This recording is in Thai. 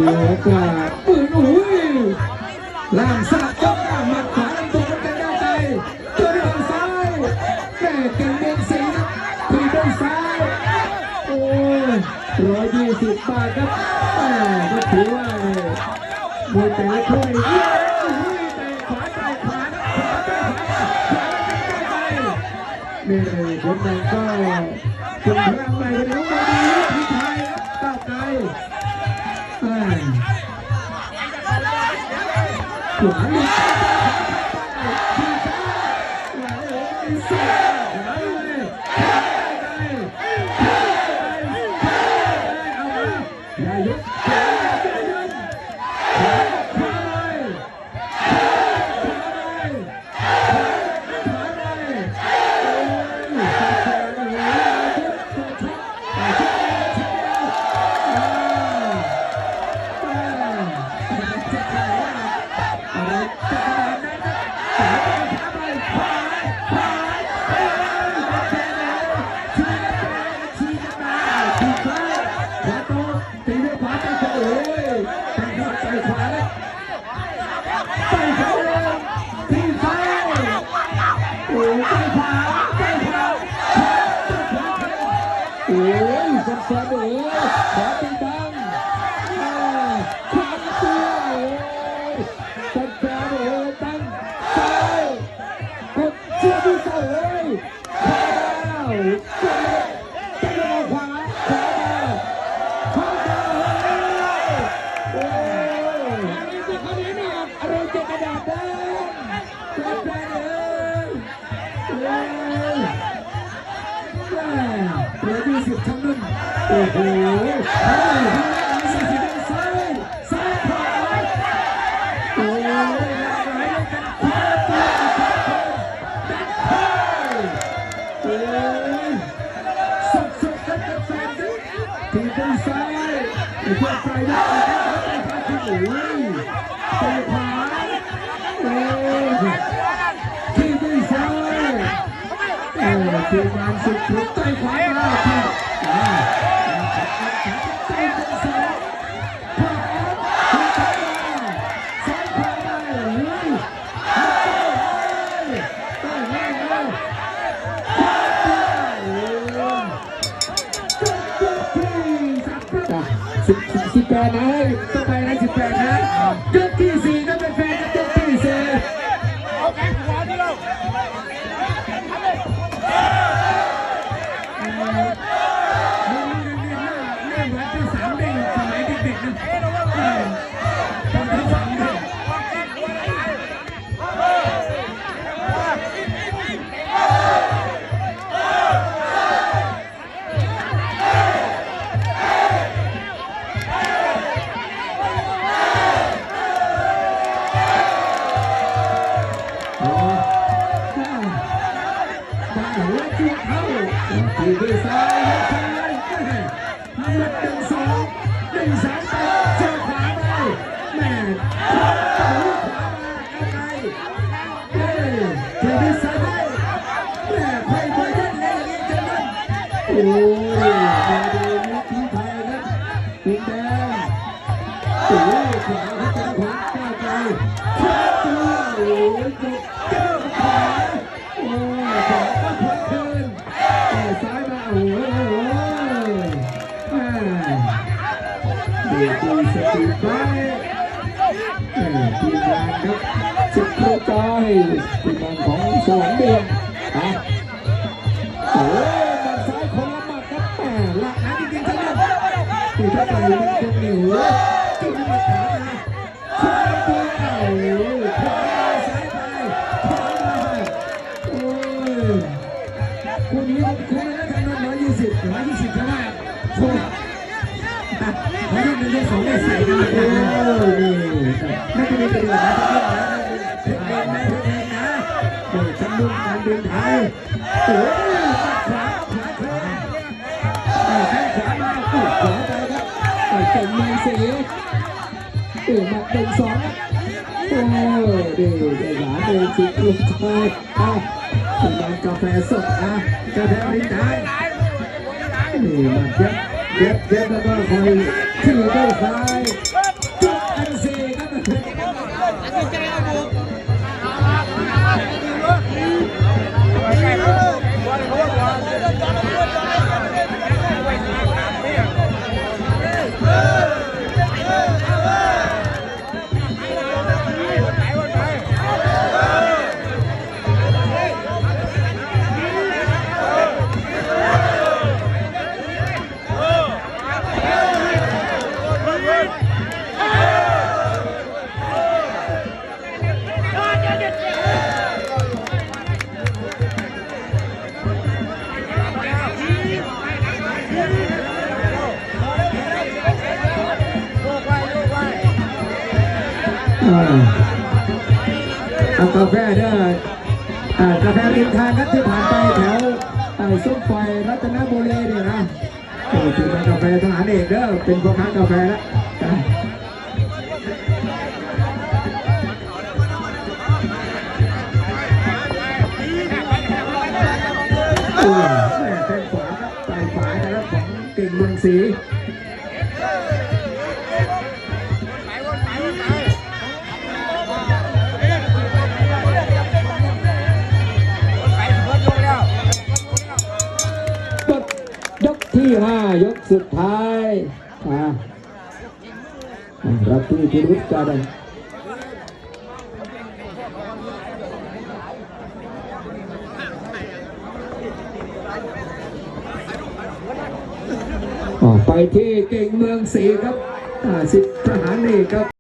โอกาสปืนอุ้ยล่างสับยกหมัดขวาลำตัวกันได้ใจเจอด้วยซ้ายแม่เก่งเด้งสีทีด้วยซ้ายโอ้ย120 บาทครับก็ถือว่ามวยแต่ละคู่นี่แต่ขวาแต่ขวานี่คนนั้นก็เป็นพลังใหม่ในโลกนี้ที่ไทยก้าวไกลขวาหนึ่งโอ้ยสับสนเลยขอตีดังขวาตัวสับสนเลยตั้งซ้ายกดเชือกที่เสาเลยขวาดาวตีมาขวาขวาดาวโอ้ยอะไรจะกระดาษแดงสับสนเลย120 ทั้งนั้นโอ้โหซ้ายขวาโอ้ยไหลกันขวาตัวดักเข้าโอ้ยสุดกันกับแฟนทีมเป็นซ้ายไอ้พวกไฟได้ไอ้พวกที่โอ้ยเตะขวาโอ้ยทีมเป็นซ้ายทีมงานสุดทุกใจขวามาทีใจเป็นซ้ายขวาซ้ายขวาได้เลย18 นะต้องไปนะ18 นะยกที่ 4นะเป็นแฟนกับยกที่ 4เอาแข่งขวาที่เราที่ด้วยซ้ายมัด1-2 1-3ไปเจอขวาได้แม่ขวามาไกลที่ด้วยซ้ายได้แม่ไพ่ไพ่ยันเล่นอย่างนี้จังนั้นโอ้ยมาดูนักทีไทยครับปิดแดงโอ้ยขวาเขาเป็นขวาก้าวไกลขวาตัวโอ้ยกดเจอขวาโอ้ยขวาก็ขวาคืนซ้ายมาโอ้ยดีดีสติไปทีมงานครับสุดโคจอยทีมงานของสวรรค์เดือนโอ้ยหมัดซ้ายคนละหมัดครับหลักนะจริงๆทั้งนั้นตีถ้าต่อยมันคงเหนียวจิ้มหมัดขวามาขวาตัวขวาซ้ายไปขวามาโอ้ยคู่นี้คู่นี้แล้วกันนะ120ใช่ไหมคู่เขาต้องเป็น2ได้ใส่กันเลยไม่เป็นไรไม่เป็นไรนะเพชรเองนะเพชรเองนะจำนวนการเดินไทยโอ้ยขวาแข้งขวามาขวาไปครับเก่งมีเสียมาเป็น2โอ้ยดีหลานเดินสิลูกชายเป็นร้านกาแฟสดกาแฟริมทางนี่มาเย็บแล้วก็คอยขี่ด้วยซ้าย เอากาแฟเด้อกาแฟริมทางครับที่ผ่านไปแถวส้มไฟรัตนบุรีเนี่ยนะถือเป็นกาแฟทหารเอกเด้อเป็นพ่อค้ากาแฟแล้วแม่แข้งขวาครับใส่ขวานะครับของเก่งเมืองศรียกที่5ยกสุดท้ายรับที่พิรุธกาดันไปที่เก่งเมืองศรีครับสิบทหารนี่ครับ